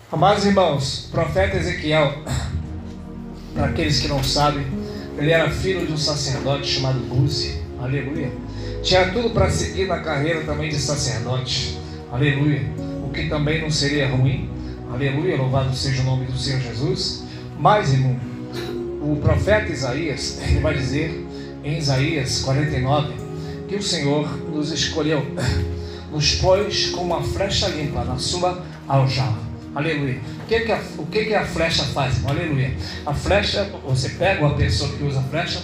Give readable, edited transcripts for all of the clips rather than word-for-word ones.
Amados irmãos, o profeta Ezequiel, para aqueles que não sabem, ele era filho de um sacerdote chamado Buzi, aleluia. Tinha tudo para seguir na carreira também de sacerdote, aleluia. O que também não seria ruim, aleluia, louvado seja o nome do Senhor Jesus. Mas, irmão, o profeta Isaías, ele vai dizer em Isaías 49, que o Senhor nos escolheu, nos pôs com uma flecha limpa na sua aljava. Aleluia. O que a flecha faz? Aleluia. A flecha, você pega uma pessoa que usa flecha,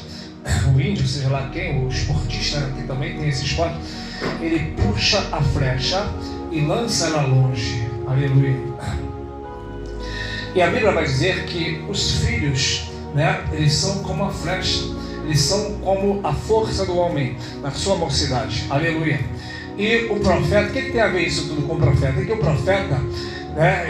o índio, seja lá quem, o esportista, que também tem esse esporte, ele puxa a flecha e lança ela longe. Aleluia. E a Bíblia vai dizer que os filhos, eles são como a flecha, eles são como a força do homem na sua mocidade. Aleluia. E o profeta, o que tem a ver isso tudo com o profeta? É que o profeta,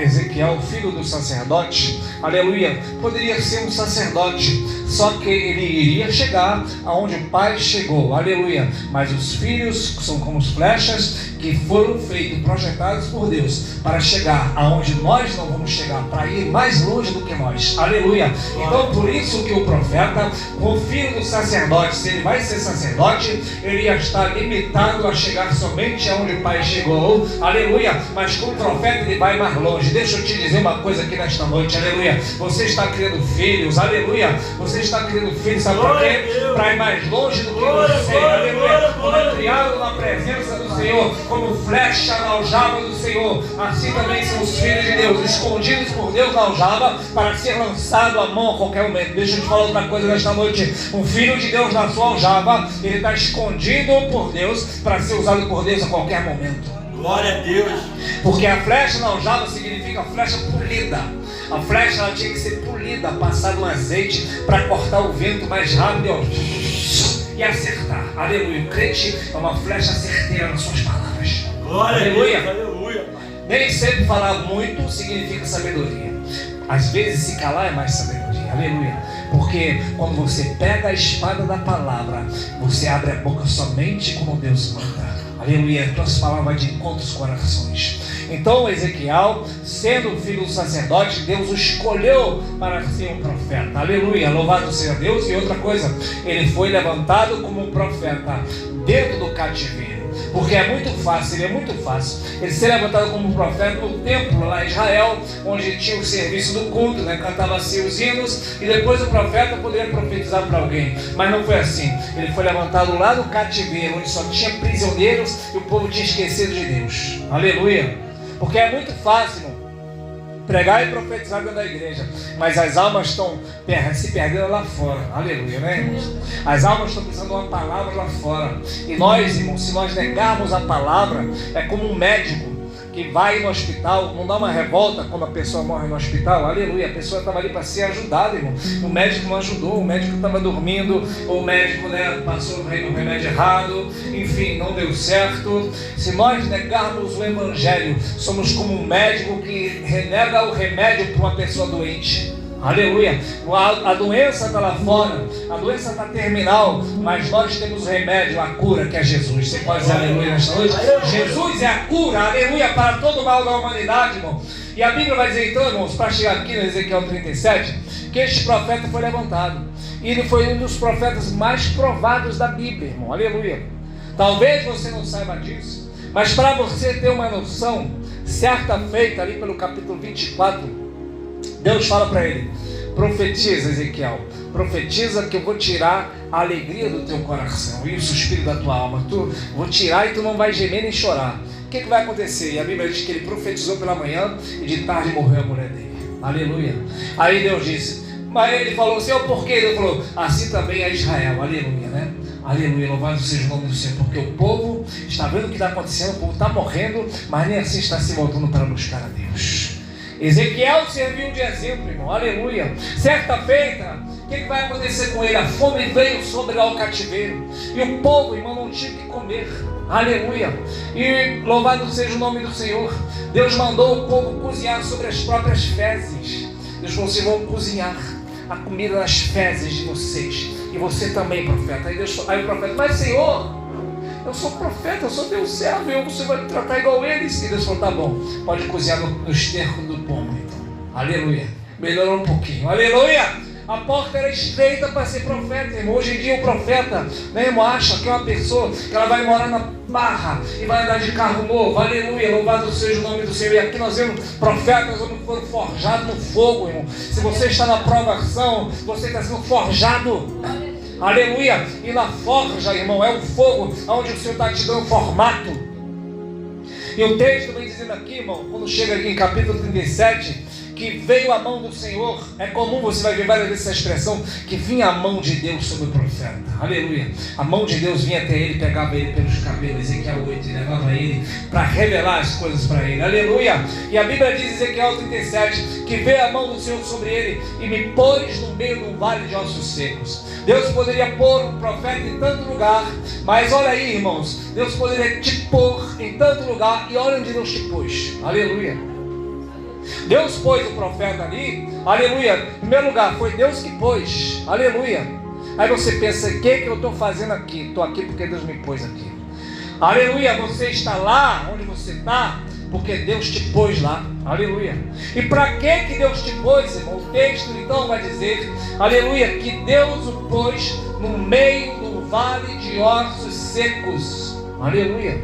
Ezequiel, filho do sacerdote, aleluia, poderia ser um sacerdote, só que ele iria chegar aonde o pai chegou, aleluia. Mas os filhos são como flechas que foram feitos, projetados por Deus para chegar aonde nós não vamos chegar, para ir mais longe do que nós, aleluia. Então por isso que o profeta, o filho do sacerdote, se ele vai ser sacerdote, ele ia estar limitado a chegar somente aonde o pai chegou, aleluia. Mas com o profeta ele vai mais longe. Deixa eu te dizer uma coisa aqui nesta noite, aleluia. Você está criando filhos, aleluia. Você está criando filhos, sabe para quê? Para ir mais longe do que você, aleluia. Foi criado na presença do Senhor, como flecha na aljava do Senhor. Assim também são os filhos de Deus, escondidos por Deus na aljava, para ser lançado à mão a qualquer momento. Deixa eu te falar outra coisa nesta noite. Um filho de Deus na sua aljava, ele está escondido por Deus, para ser usado por Deus a qualquer momento. Glória a Deus. Porque a flecha na aljava significa flecha polida. A flecha ela tinha que ser polida, passada no azeite para cortar o vento mais rápido e acertar. Aleluia. O crente é uma flecha certeira nas suas palavras. Glória aleluia. A Deus. Aleluia. Nem sempre falar muito significa sabedoria. Às vezes se calar é mais sabedoria. Aleluia. Porque quando você pega a espada da palavra, você abre a boca somente como Deus manda. Aleluia, tuas palavras de encontro aos corações. Então Ezequiel, sendo filho do sacerdote, Deus o escolheu para ser um profeta. Aleluia, louvado seja Deus. E outra coisa, ele foi levantado como um profeta dentro do cativeiro. Porque é muito fácil ele ser levantado como um profeta no templo lá em Israel, onde tinha o serviço do culto, cantava-se os hinos, e depois o profeta poderia profetizar para alguém. Mas não foi assim. Ele foi levantado lá no cativeiro, onde só tinha prisioneiros e o povo tinha esquecido de Deus. Aleluia. Porque é muito fácil, pregar e profetizar dentro da igreja, mas as almas estão se perdendo lá fora. Aleluia, né, irmãos? As almas estão precisando de uma palavra lá fora. E nós, irmãos, se nós negarmos a palavra, é como um médico que vai no hospital, não dá uma revolta quando a pessoa morre no hospital, aleluia, a pessoa estava ali para ser ajudada, irmão. O médico não ajudou, o médico estava dormindo, o médico passou o remédio errado, enfim, não deu certo. Se nós negarmos o evangelho, somos como um médico que renega o remédio para uma pessoa doente. Aleluia. A doença está lá fora, a doença está terminal, mas nós temos o remédio, a cura, que é Jesus. Você pode dizer aleluia nesta noite? Jesus é a cura, aleluia, para todo o mal da humanidade, irmão. E a Bíblia vai dizer então, irmãos, para chegar aqui no Ezequiel 37, que este profeta foi levantado. E ele foi um dos profetas mais provados da Bíblia, irmão. Aleluia. Talvez você não saiba disso, mas para você ter uma noção, certa feita ali pelo capítulo 24, Deus fala para ele: profetiza, Ezequiel, profetiza que eu vou tirar a alegria do teu coração e o suspiro da tua alma. Vou tirar e tu não vai gemer nem chorar. O que vai acontecer? E a Bíblia diz que ele profetizou pela manhã e de tarde morreu a mulher dele. Aleluia. Aí Deus disse, mas ele falou, Senhor, por quê? Ele falou, assim também é Israel. Aleluia, né? Aleluia, louvado seja o nome do Senhor. Porque o povo está vendo o que está acontecendo, o povo está morrendo, mas nem assim está se voltando para buscar a Deus. Ezequiel serviu de exemplo, irmão, aleluia. Certa feita, o que vai acontecer com ele? A fome veio sobre lá o cativeiro, e o povo, irmão, não tinha o que comer, aleluia. E louvado seja o nome do Senhor. Deus mandou o povo cozinhar sobre as próprias fezes. Deus falou, vocês vão cozinhar a comida das fezes de vocês, e você também, profeta. Aí o profeta, mas Senhor, eu sou profeta, eu sou teu servo, você vai me tratar igual eles. E Deus falou, tá bom, pode cozinhar no esterco do pomo, então. Aleluia. Melhorou um pouquinho. Aleluia. A porta era estreita para ser profeta, irmão. Hoje em dia o profeta, né, irmão, acha que é uma pessoa que ela vai morar na Barra e vai andar de carro novo. Aleluia, louvado seja o nome do Senhor. E aqui nós vemos profetas que foram forjados no fogo, irmão. Se você está na provação, você está sendo forjado. Aleluia. E na forja, irmão, é o fogo onde o Senhor está te dando formato. E o texto vem dizendo aqui, irmão, quando chega aqui em capítulo 37, que veio a mão do Senhor. É comum, você vai ver várias vezes essa expressão, que vinha a mão de Deus sobre o profeta. Aleluia. A mão de Deus vinha até ele, pegava ele pelos cabelos, Ezequiel 8, e levava ele para revelar as coisas para ele. Aleluia. E a Bíblia diz, Ezequiel 37, que veio a mão do Senhor sobre ele e me pôs no meio de um vale de ossos secos. Deus poderia pôr um profeta em tanto lugar, mas olha aí, irmãos, Deus poderia te pôr em tanto lugar, e olha onde Deus te pôs. Aleluia. Deus pôs o profeta ali, aleluia. Em primeiro lugar, foi Deus que pôs, aleluia. Aí você pensa, o que eu estou fazendo aqui? Estou aqui porque Deus me pôs aqui. Aleluia, você está lá onde você está, porque Deus te pôs lá, aleluia. E para que Deus te pôs, irmão? O texto então vai dizer, aleluia, que Deus o pôs no meio do vale de ossos secos, aleluia.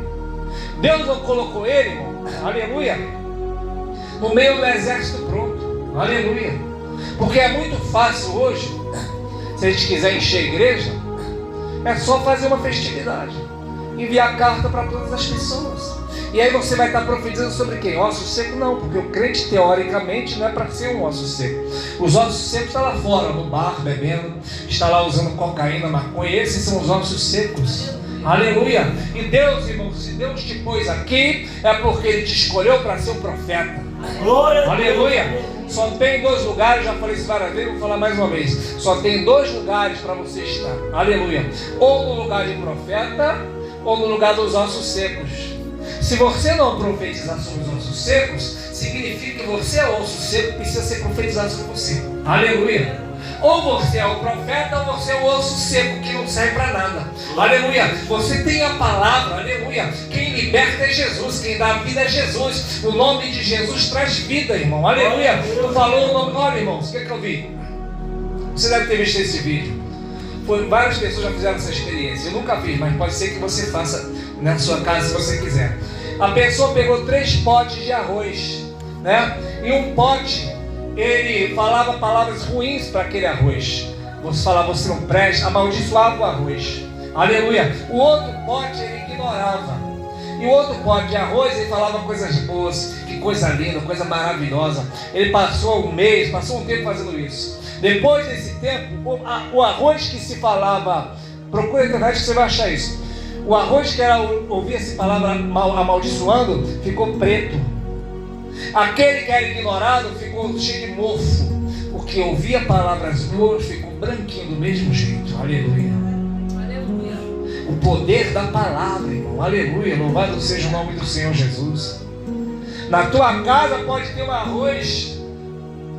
Deus não colocou ele, irmão, aleluia, no meio do exército pronto, aleluia. Porque é muito fácil hoje, se a gente quiser encher a igreja, é só fazer uma festividade, enviar carta para todas as pessoas. E aí você vai estar profetizando sobre quem? Osso seco? Não, porque o crente teoricamente não é para ser um osso seco. Os ossos secos estão lá fora, no bar, bebendo, está lá usando cocaína, maconha. Esses são os ossos secos. Aleluia. E Deus, irmão, se Deus te pôs aqui, é porque Ele te escolheu para ser um profeta. Aleluia. Só tem dois lugares, já falei isso várias vezes, vou falar mais uma vez. Só tem dois lugares para você estar. Aleluia. Ou no lugar de profeta, ou no lugar dos ossos secos. Se você não profetizar sobre os ossos secos, significa que você é osso seco, precisa ser profetizado sobre você. Aleluia. Ou você é o profeta, ou você é o osso seco que não serve para nada. Aleluia. Você tem a palavra, aleluia. Quem liberta é Jesus, quem dá vida é Jesus. O nome de Jesus traz vida, irmão. Aleluia. Tu falou o nome. Olha, irmãos, o que é que eu vi? Você deve ter visto esse vídeo. Várias pessoas já fizeram essa experiência. Eu nunca fiz, mas pode ser que você faça na sua casa se você quiser. A pessoa pegou 3 potes de arroz, né? E um pote, ele falava palavras ruins para aquele arroz. Você falava, você não presta, amaldiçoava o arroz. Aleluia. O outro pote ele ignorava. E o outro pote de arroz ele falava coisas boas, que coisa linda, coisa maravilhosa. Ele passou um mês, passou um tempo fazendo isso. Depois desse tempo, o arroz que se falava, procura na internet que você vai achar isso. O arroz que era ouvir essa palavra amaldiçoando, ficou preto. Aquele que era ignorado ficou cheio de mofo. O que ouvia palavras boas ficou branquinho do mesmo jeito. Aleluia. Aleluia. O poder da palavra, irmão. Aleluia. Louvado seja o nome do Senhor Jesus. Na tua casa pode ter um arroz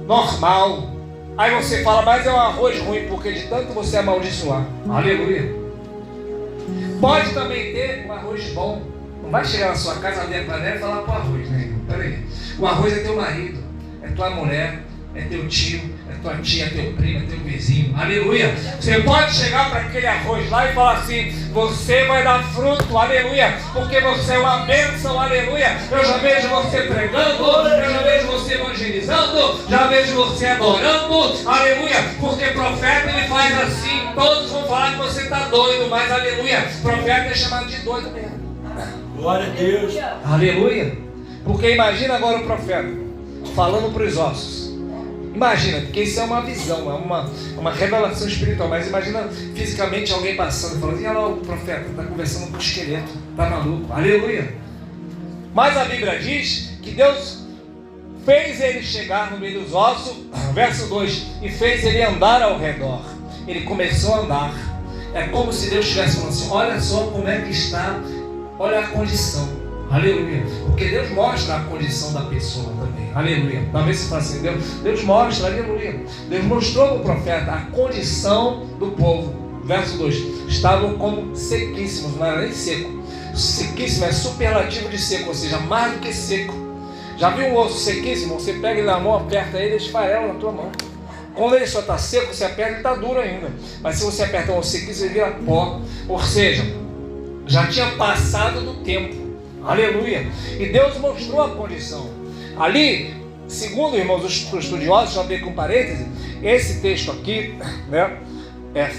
normal. Aí você fala, mas é um arroz ruim, porque de tanto você amaldiçoar. Aleluia. Pode também ter um arroz bom. Não vai chegar na sua casa, abrir a panela e falar pro arroz, né, irmão? Peraí. O arroz é teu marido, é tua mulher, é teu tio, é tua tia, é teu primo, é teu vizinho. Aleluia. Você pode chegar para aquele arroz lá e falar assim, você vai dar fruto, aleluia, porque você é uma bênção, aleluia. Eu já vejo você pregando, eu já vejo você evangelizando, já vejo você adorando, aleluia, porque profeta ele faz assim, todos vão falar que você está doido, mas aleluia, profeta é chamado de doido mesmo. Glória a Deus. Aleluia. Porque imagina agora o profeta falando para os ossos. Imagina, porque isso é uma visão, é uma revelação espiritual. Mas imagina fisicamente alguém passando e falando, olha lá o profeta, está conversando com o esqueleto, está maluco. Aleluia. Mas a Bíblia diz que Deus fez ele chegar no meio dos ossos, verso 2, e fez ele andar ao redor. Ele começou a andar. É como se Deus estivesse falando assim, olha só como é que está, olha a condição. Aleluia. Porque Deus mostra a condição da pessoa também. Aleluia. Talvez você fale assim, Deus mostra, aleluia. Deus mostrou para o profeta a condição do povo. Verso 2. Estavam como sequíssimos, não era nem seco. Sequíssimo é superlativo de seco, ou seja, mais do que seco. Já viu um osso sequíssimo? Você pega ele na mão, aperta ele, ele esfarela na tua mão. Quando ele só está seco, você aperta, ele está duro ainda. Mas se você apertar um osso sequíssimo, ele vira pó. Ou seja, já tinha passado do tempo. Aleluia. E Deus mostrou a condição. Ali, segundo, irmãos, os estudiosos, já abri com parênteses, esse texto aqui, né,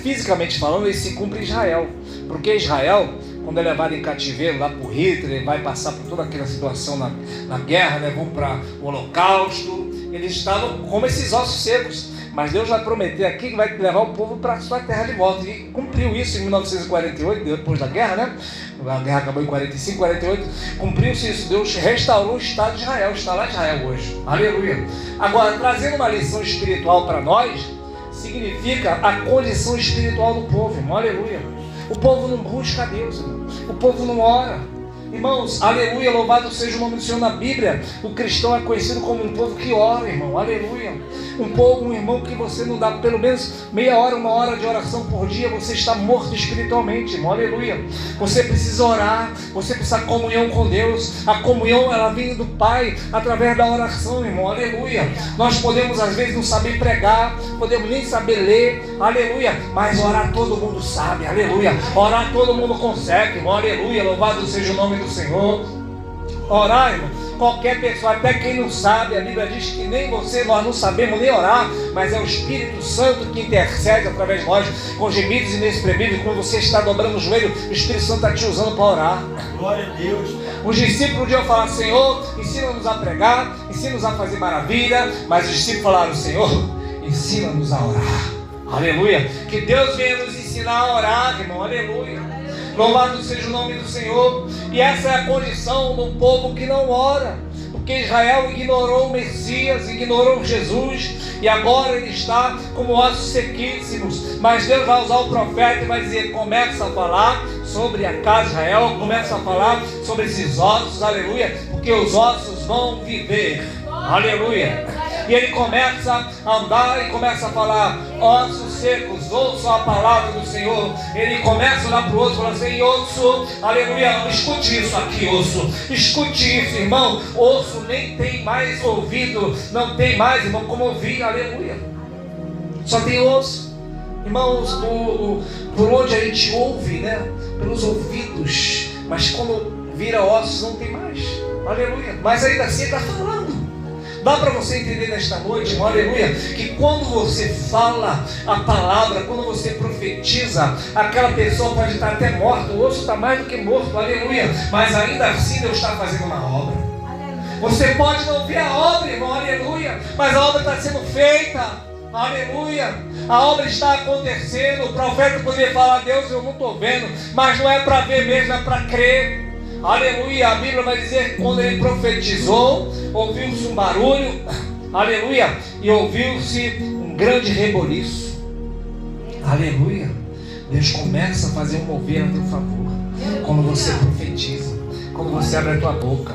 fisicamente falando, ele se cumpre em Israel. Porque Israel, quando é levado em cativeiro lá por Hitler, ele vai passar por toda aquela situação na guerra, né, vão para o Holocausto, eles estavam como esses ossos secos. Mas Deus vai prometer aqui que vai levar o povo para a sua terra de volta. E cumpriu isso em 1948, depois da guerra, né? A guerra acabou em 45, 48. Cumpriu-se isso. Deus restaurou o Estado de Israel. Está lá Israel hoje. Aleluia. Agora, trazendo uma lição espiritual para nós, significa a condição espiritual do povo, irmão. Aleluia. O povo não busca a Deus, irmão. O povo não ora. Irmãos, aleluia, louvado seja o nome do Senhor. Na Bíblia, o cristão é conhecido como um povo que ora, irmão, aleluia. Um povo, um irmão que você não dá pelo menos meia hora, uma hora de oração por dia, você está morto espiritualmente, irmão, aleluia. Você precisa orar, você precisa de comunhão com Deus. A comunhão, ela vem do Pai através da oração, irmão, aleluia. Nós podemos às vezes não saber pregar, podemos nem saber ler, aleluia, mas orar todo mundo sabe, aleluia. Orar todo mundo consegue, irmão, aleluia, louvado seja o nome do Senhor. Orar, irmão, qualquer pessoa, até quem não sabe, a Bíblia diz que nem você, nós não sabemos nem orar, mas é o Espírito Santo que intercede através de nós, com gemidos inexprimíveis. Quando você está dobrando o joelho, o Espírito Santo está te usando para orar. Glória a Deus. Os discípulos podiam falar: Senhor, ensina-nos a pregar, ensina-nos a fazer maravilha, mas os discípulos falaram: Senhor, ensina-nos a orar. Aleluia. Que Deus venha nos ensinar a orar, irmão, aleluia. Louvado seja o nome do Senhor. E essa é a condição do povo que não ora, porque Israel ignorou o Messias, ignorou Jesus, e agora ele está como ossos sequíssimos. Mas Deus vai usar o profeta e vai dizer: começa a falar sobre a casa de Israel, começa a falar sobre esses ossos, aleluia, porque os ossos vão viver, aleluia. E ele começa a andar e começa a falar: ossos secos, ouçam a palavra do Senhor. Ele começa a olhar para o outro e fala assim: osso, aleluia, escute isso aqui, osso, escute isso, irmão. Osso nem tem mais ouvido, não tem mais, irmão, como ouvir, aleluia. Só tem osso, irmãos, por onde a gente ouve, né? Pelos ouvidos, mas quando vira ossos não tem mais, aleluia. Mas ainda assim está falando. Dá para você entender nesta noite, irmão, aleluia, que quando você fala a palavra, quando você profetiza, aquela pessoa pode estar até morta, o osso está mais do que morto, aleluia, mas ainda assim Deus está fazendo uma obra. Você pode não ver a obra, irmão, aleluia, mas a obra está sendo feita, aleluia. A obra está acontecendo. O profeta poderia falar: Deus, eu não estou vendo, mas não é para ver mesmo, é para crer. Aleluia, a Bíblia vai dizer que quando ele profetizou, ouviu-se um barulho, aleluia, e ouviu-se um grande reboliço, aleluia. Deus começa a fazer um mover a teu favor, quando você profetiza, quando você abre a tua boca.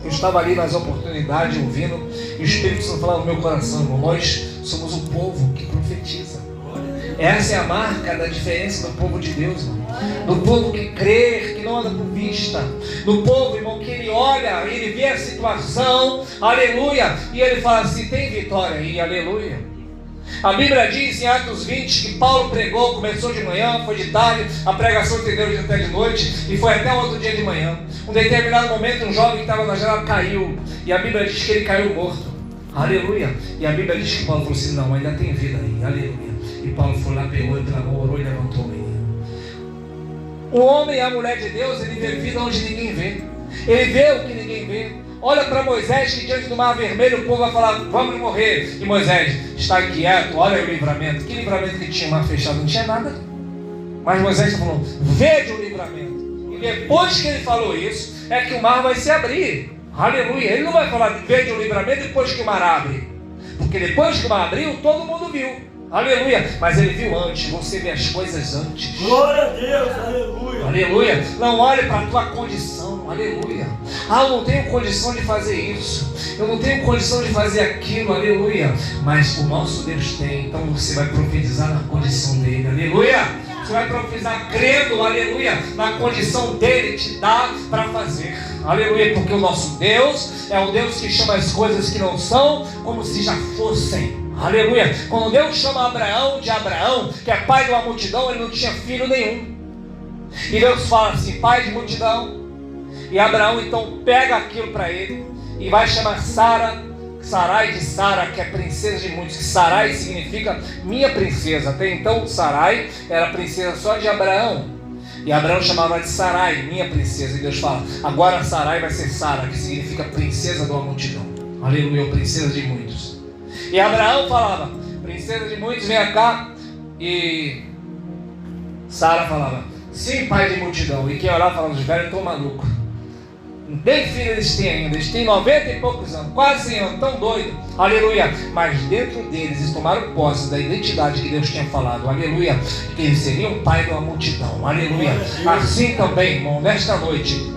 Eu estava ali nas oportunidades ouvindo, e o Espírito Santo falava no meu coração: irmão, nós somos o povo que profetiza. Essa é a marca da diferença do povo de Deus, irmão. Do povo que crê, que não anda por vista. Do povo, irmão, que ele olha, ele vê a situação, aleluia, e ele fala assim: tem vitória aí, aleluia. A Bíblia diz em Atos 20 que Paulo pregou, começou de manhã, foi de tarde, a pregação entendeu até de noite, e foi até outro dia de manhã. Um determinado momento, um jovem que estava na janela caiu, e a Bíblia diz que ele caiu morto, aleluia. E a Bíblia diz que Paulo falou assim: não, ainda tem vida aí, aleluia. E Paulo foi lá, pegou e clamou, orou e levantou o menino. O homem e a mulher de Deus, ele vê vida onde ninguém vê. Ele vê o que ninguém vê. Olha para Moisés, que diante do mar vermelho o povo vai falar: vamos morrer. E Moisés está inquieto, olha o livramento. Que livramento que tinha? Mar fechado, não tinha nada. Mas Moisés está falando: vede o livramento. E depois que ele falou isso, é que o mar vai se abrir. Aleluia. Ele não vai falar: vede o livramento depois que o mar abre. Porque depois que o mar abriu, todo mundo viu. Aleluia, mas ele viu antes, você vê as coisas antes. Glória a Deus, aleluia. Aleluia, não olhe para a tua condição, aleluia. Ah, eu não tenho condição de fazer isso, eu não tenho condição de fazer aquilo, aleluia. Mas o nosso Deus tem, então você vai profetizar na condição dele, aleluia. Você vai profetizar crendo, aleluia, na condição dele te dá para fazer. Aleluia, porque o nosso Deus é um Deus que chama as coisas que não são como se já fossem. Aleluia. Quando Deus chama Abraão de Abraão, que é pai de uma multidão, ele não tinha filho nenhum. E Deus fala assim, pai de multidão. E Abraão então pega aquilo para ele e vai chamar Sarai de Sara, que é princesa de muitos, que Sarai significa minha princesa. Até então Sarai era princesa só de Abraão, e Abraão chamava de Sarai, minha princesa. E Deus fala, agora Sarai vai ser Sara, que significa princesa de uma multidão. Aleluia, princesa de muitos. E Abraão falava, princesa de muitos, venha cá. E Sara falava, sim, pai de multidão. E quem olhava falava, os velhos estão malucos. Nem filho eles têm ainda, eles têm 90 e poucos anos, quase 100 anos, tão doidos, aleluia. Mas dentro deles eles tomaram posse da identidade que Deus tinha falado, aleluia, que eles seriam pai de uma multidão, aleluia. Assim também, irmão, nesta noite,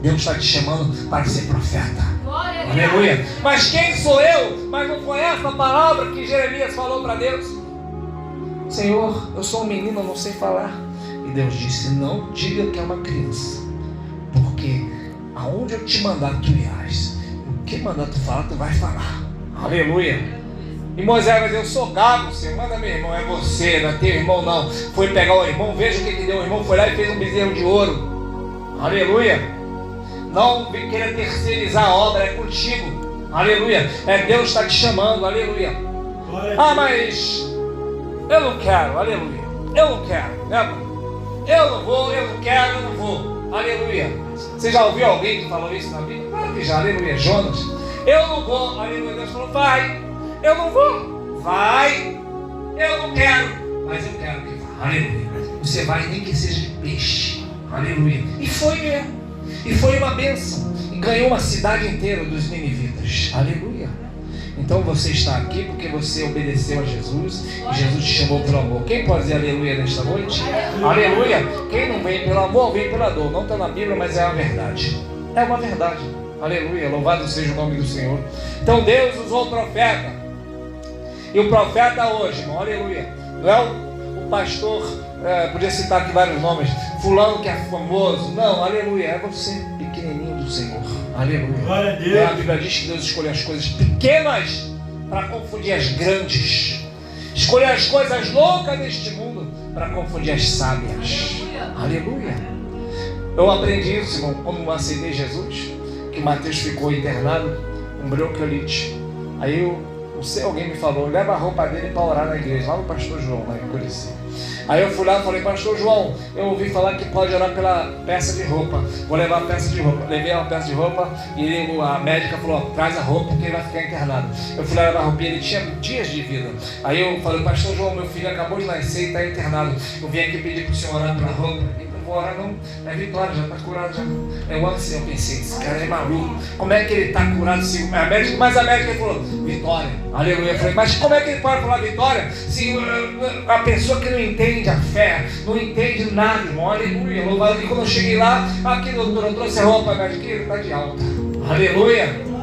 Deus está te chamando para ser profeta, aleluia. Mas quem sou eu? Mas não foi essa palavra que Jeremias falou para Deus? Senhor, eu sou um menino, eu não sei falar. E Deus disse, não diga que é uma criança, porque aonde eu te mandar tu irás, o que mandar tu falar, tu vai falar, aleluia. E Moisés vai dizer, eu sou gago, Senhor, manda meu irmão, é você, não é teu irmão não. Foi pegar o irmão, veja o que deu, o irmão foi lá e fez um bezerro de ouro, aleluia. Não vem querer terceirizar a obra, é contigo, aleluia. É Deus está te chamando, aleluia. Ah, mas eu não quero, aleluia, eu não quero, né, mano? Eu não vou, eu não quero, eu não vou, aleluia. Você já ouviu alguém que falou isso na Bíblia? Claro que já, aleluia. Jonas, eu não vou, aleluia. Deus falou, vai, eu não vou, vai, eu não quero, mas eu quero que vá, aleluia. Você vai, nem que seja de peixe, aleluia. E foi mesmo, e foi uma bênção, e ganhou uma cidade inteira dos ninivitas, aleluia. Então você está aqui porque você obedeceu a Jesus e Jesus te chamou pelo amor. Quem pode dizer aleluia nesta noite? Aleluia. Quem não vem pelo amor, vem pela dor. Não está na Bíblia, mas é uma verdade. É uma verdade. Aleluia. Louvado seja o nome do Senhor. Então Deus usou o profeta. E o profeta hoje, irmão, aleluia, não é o pastor, podia citar aqui vários nomes, fulano que é famoso. Não, aleluia, é você, pequenininho do Senhor. Aleluia. Glória a Deus. A Bíblia diz que Deus escolhe as coisas pequenas para confundir as grandes. Escolhe as coisas loucas deste mundo para confundir as sábias. Aleluia. Eu aprendi isso, irmão, quando aceitei Jesus, que Mateus ficou internado com bronquiolite. Aí não sei, alguém me falou, leva a roupa dele para orar na igreja, lá no pastor João, lá em Curitiba. Aí eu fui lá e falei, pastor João, eu ouvi falar que pode orar pela peça de roupa, vou levar a peça de roupa. Levei a peça de roupa e a médica falou, traz a roupa porque ele vai ficar internado. Eu fui lá levar a roupinha, ele tinha dias de vida. Aí eu falei, pastor João, meu filho acabou de nascer e está internado, eu vim aqui pedir para o senhor orar pela roupa. Não vou orar não, é Vitória, já está curado já. Eu assim, eu pensei, esse cara é maluco, como é que ele está curado se a médica, mas a médica falou, Vitória, aleluia. Eu falei, mas como é que ele pode falar Vitória se a pessoa que não entende a fé, não entende nada, irmão, aleluia. Louvado. E quando eu cheguei lá, aqui doutor, eu trouxe a roupa, médica, ele está de alta, aleluia.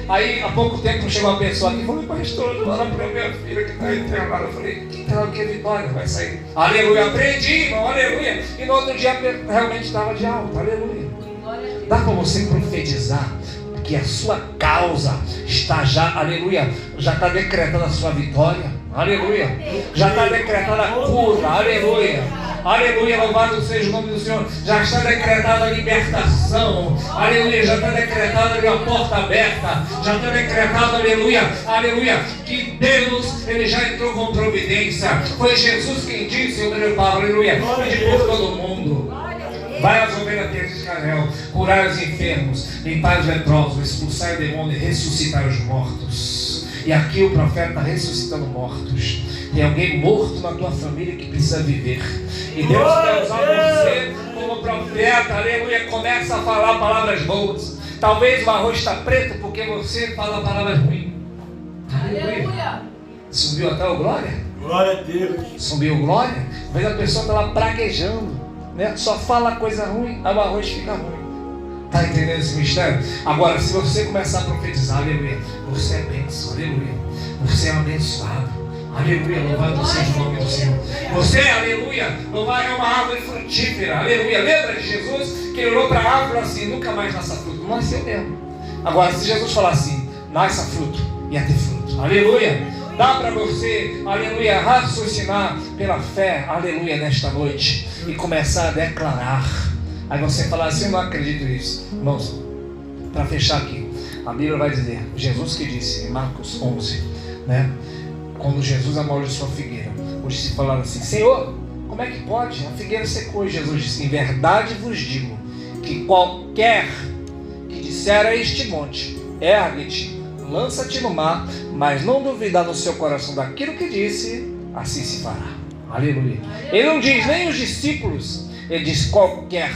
Aí há pouco tempo chegou uma pessoa aqui e falou, pastor, fala para minha filha que está internada. Eu falei, que tal que é Vitória? Vai sair. Aleluia, aprendi, irmão, aleluia. E no outro dia realmente estava de alta, aleluia. Dá para você profetizar que a sua causa está já, aleluia, já está decretada a sua vitória, aleluia. Já está decretada a cura, aleluia. Aleluia, louvado seja o nome do Senhor. Já está decretada a libertação, aleluia. Já está decretada ali a porta aberta. Já está decretado, aleluia, aleluia, que Deus, ele já entrou com providência. Foi Jesus quem disse, o Paulo, aleluia, de por todo mundo. Vai às ovelhas de Israel, curar os enfermos, limpar os leprosos, expulsar o demônio e ressuscitar os mortos. E aqui o profeta está ressuscitando mortos. Tem alguém morto na tua família que precisa viver. E Deus quer usar você como profeta, aleluia. Começa a falar palavras boas. Talvez o arroz está preto porque você fala palavras ruins. Aleluia. Subiu até o glória? Glória a Deus. Subiu glória? Às vezes a pessoa está lá praguejando, né? Só fala coisa ruim, aí o arroz fica ruim. Está entendendo esse mistério? Agora, se você começar a profetizar, aleluia, você é bênção, aleluia. Você é abençoado. Aleluia, louvado seja o nome do Senhor. Você, aleluia, é uma árvore frutífera. Aleluia. Lembra de Jesus que ele olhou para a árvore e falou assim: nunca mais nasça fruto. Não nasceu mesmo. Agora, se Jesus falar assim: nasça fruto, ia ter fruto. Aleluia. Dá para você, aleluia, raciocinar pela fé, aleluia, nesta noite e começar a declarar. Aí você falar assim: eu não acredito nisso. Irmãos, para fechar aqui, a Bíblia vai dizer, Jesus que disse em Marcos 11, né? Quando Jesus amaldiçoou a figueira, os discípulos falaram assim: Senhor, como é que pode? A figueira secou. E Jesus disse: em verdade vos digo que qualquer que disser a este monte: ergue-te, lança-te no mar, mas não duvidar no seu coração daquilo que disse, assim se fará. Aleluia. Ele não diz nem os discípulos, ele diz qualquer,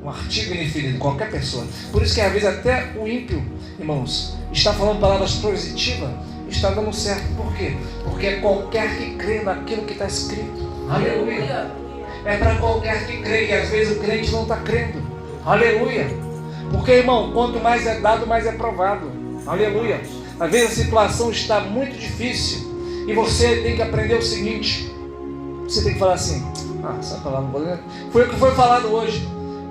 um artigo indefinido, qualquer pessoa. Por isso que às vezes até o ímpio, irmãos, está falando palavras positivas, está dando certo. Por quê? Porque é qualquer que crê naquilo que está escrito. Aleluia. É para qualquer que crê, e às vezes o crente não está crendo. Aleluia. Porque, irmão, quanto mais é dado, mais é provado. Aleluia. Às vezes a situação está muito difícil e você tem que aprender o seguinte: você tem que falar assim: sai para lá, não vou ler. Foi o que foi falado hoje.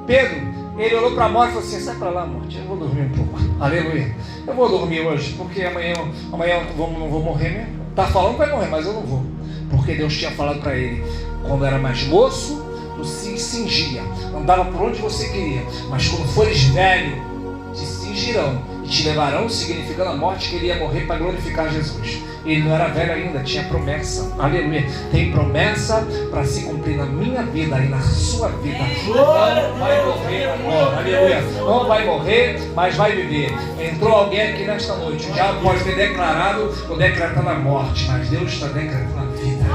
Pedro, ele olhou para a morte e falou assim: sai para lá, morte, eu vou dormir um pouco. Aleluia. Eu vou dormir hoje, porque amanhã eu não vou morrer mesmo. Está falando que vai morrer, mas eu não vou. Porque Deus tinha falado para ele, quando era mais moço, tu se cingia, andava por onde você queria, mas quando fores velho, te cingirão e te levarão, significando a morte, que ele ia morrer para glorificar Jesus. Ele não era velho ainda, tinha promessa. Aleluia. Tem promessa para se cumprir na minha vida e na sua vida. Não vai morrer agora. Aleluia. Não vai morrer, mas vai viver. Entrou alguém aqui nesta noite. O diabo pode ter declarado ou decretado a morte, mas Deus está decretando a vida.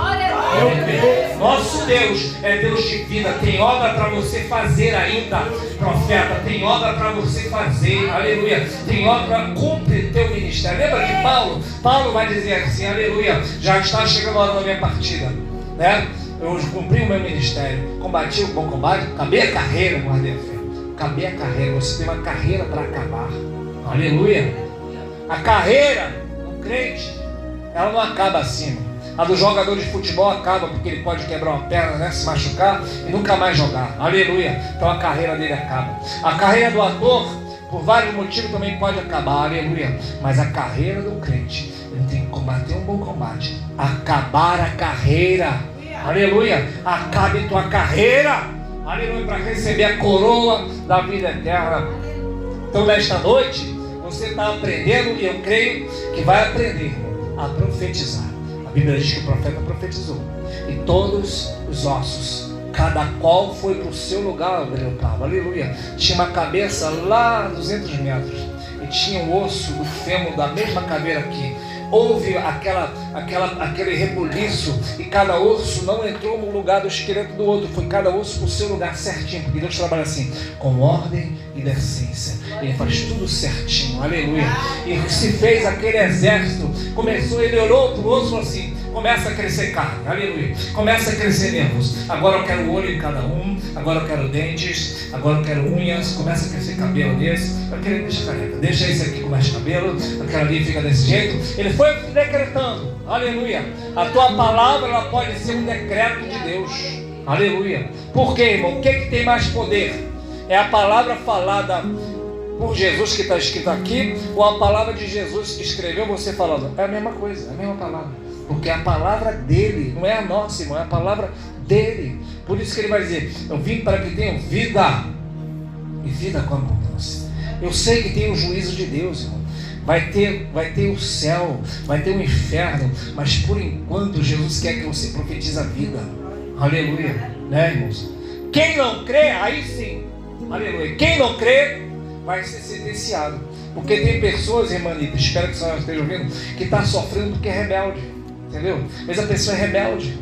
Nosso Deus é Deus de vida. Tem obra para você fazer ainda, profeta. Tem obra para você fazer. Aleluia. Tem obra, cumpre teu ministério. Lembra de Paulo? Paulo vai dizer assim: aleluia, já está chegando a hora da minha partida, né? Eu cumpri o meu ministério, combati o bom combate, acabei a carreira, guardei a fé. Acabei a carreira. Você tem uma carreira para acabar. Aleluia. A carreira do crente, ela não acaba assim. A do jogador de futebol acaba porque ele pode quebrar uma perna, né, se machucar e nunca mais jogar. Aleluia. Então a carreira dele acaba. A carreira do ator, por vários motivos, também pode acabar. Aleluia. Mas a carreira do crente, ele tem que combater um bom combate, acabar a carreira. Aleluia. Acabe tua carreira. Aleluia. Para receber a coroa da vida eterna. Então nesta noite você está aprendendo, e eu creio que vai aprender a profetizar. A Bíblia diz que o profeta profetizou, e todos os ossos, cada qual foi para o seu lugar, aleluia. Tinha uma cabeça lá a 200 metros, e tinha o osso do fêmur da mesma caveira aqui. Houve aquele rebuliço, e cada osso não entrou no lugar do esqueleto do outro, foi cada osso para o seu lugar certinho, porque Deus trabalha assim, com ordem e decência. Ele faz tudo certinho, aleluia. E se fez aquele exército, começou, ele olhou para o osso e falou assim: começa a crescer carne, aleluia. Começa a crescer nervos. Agora eu quero olho em cada um, agora eu quero dentes, agora eu quero unhas. Começa a crescer cabelo desse. Eu quero deixar careca, deixa esse aqui com mais cabelo, aquela ali fica desse jeito. Ele foi decretando, aleluia. A tua palavra, ela pode ser um decreto de Deus, aleluia. Por quê, irmão? O que tem mais poder? É a palavra falada por Jesus que está escrito aqui, ou a palavra de Jesus que escreveu você falando? É a mesma coisa, é a mesma palavra. Porque é a palavra dele, não é a nossa, irmão, é a palavra dele. Por isso que ele vai dizer: eu vim para que tenham vida, e vida com abundância. Eu sei que tem o juízo de Deus, irmão. Vai ter o céu, vai ter o inferno, mas por enquanto Jesus quer que você profetize a vida. Aleluia, né, irmãos? Quem não crê, aí sim, aleluia. Quem não crê vai ser sentenciado. Porque tem pessoas, irmanita, espero que a senhora esteja ouvindo, que está sofrendo porque é rebelde, entendeu? Mas a pessoa é rebelde,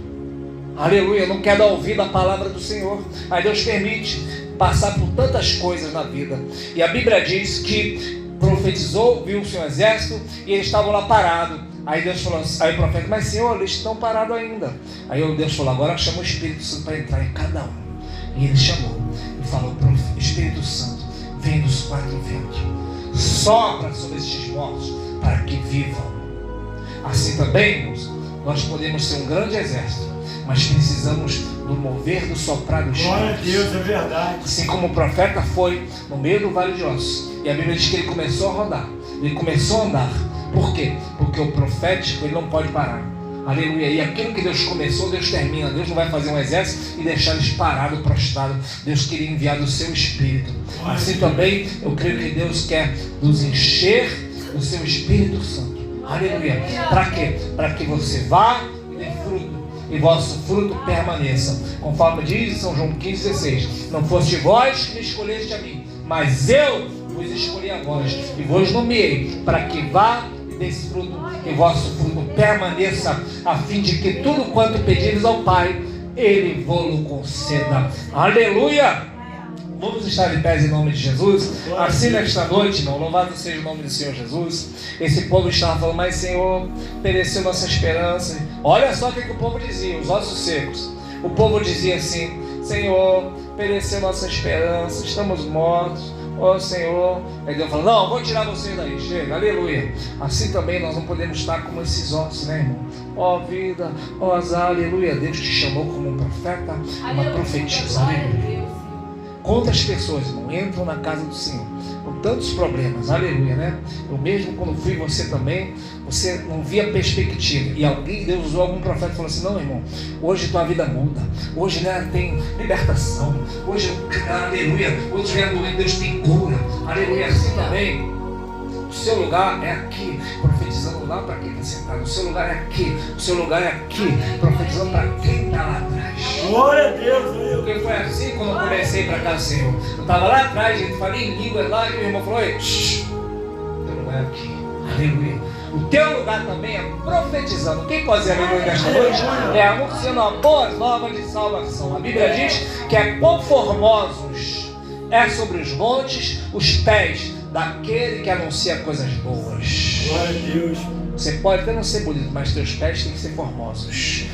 aleluia, não quer dar ouvido à palavra do Senhor. Aí Deus permite passar por tantas coisas na vida. E a Bíblia diz que profetizou, viu o seu exército, e eles estavam lá parados. Aí Deus falou, aí o profeta: mas Senhor, eles estão parados ainda. Aí Deus falou: agora chama o Espírito Santo para entrar em cada um. E ele chamou e falou: Espírito Santo, vem dos quatro ventos, sopra sobre estes mortos para que vivam. Assim também, irmãos, Nós podemos ser um grande exército, mas precisamos do mover do soprar do Espírito. Glória a Deus, é verdade. Assim como o profeta foi no meio do vale de ossos, e a Bíblia diz que ele começou a rodar, ele começou a andar. Por quê? Porque o profético ele não pode parar. Aleluia. E aquilo que Deus começou, Deus termina. Deus não vai fazer um exército e deixar eles parados, prostrados. Deus queria enviar do seu Espírito. Assim também, eu creio que Deus quer nos encher do seu Espírito Santo. Aleluia. Para quê? Para que você vá e dê fruto, e vosso fruto permaneça. Conforme diz em São João 15,16: não foste vós que me escolheste a mim, mas eu vos escolhi a vós, e vos nomeei, para que vá desse fruto, que vosso fruto permaneça, a fim de que tudo quanto pedires ao Pai, Ele vos conceda. Aleluia! Vamos estar de pés em nome de Jesus. Assim nesta noite, irmão, louvado seja o nome do Senhor Jesus. Esse povo estava falando, mas Senhor, pereceu nossa esperança. Olha só o que o povo dizia, os ossos secos. O povo dizia assim: Senhor, pereceu nossa esperança, estamos mortos. Ó Senhor. Aí Deus falou: não, vou tirar vocês daí, chega, aleluia. Assim também nós não podemos estar como esses ossos, né, irmão? Ó vida, ó azar, aleluia. Deus te chamou como um profeta, uma profetisa, aleluia. Quantas pessoas, irmão, entram na casa do Senhor com tantos problemas, aleluia, né? Eu mesmo, quando fui, você também, você não via perspectiva, e alguém, Deus usou algum profeta e falou assim: não, irmão, hoje tua vida muda, hoje, né, tem libertação, hoje, aleluia, hoje vem a doença, Deus tem cura, aleluia. Assim também o seu lugar é aqui, profetizando lá para quem está sentado. O seu lugar é aqui, o seu lugar é aqui, profetizando para quem está lá atrás. Glória a Deus. Porque foi assim quando eu comecei para cá do Senhor. Eu estava lá atrás, gente, falei em língua lá, e o irmão falou: ei, o teu lugar é aqui, aleluia. O teu lugar também é profetizando. Quem pode dizer aleluia nesta noite? É anunciando a boa nova de salvação. A Bíblia diz que é conformosos é sobre os montes os pés daquele que anuncia coisas boas. Glória a Deus. Você pode até não ser bonito, mas teus pés têm que ser formosos.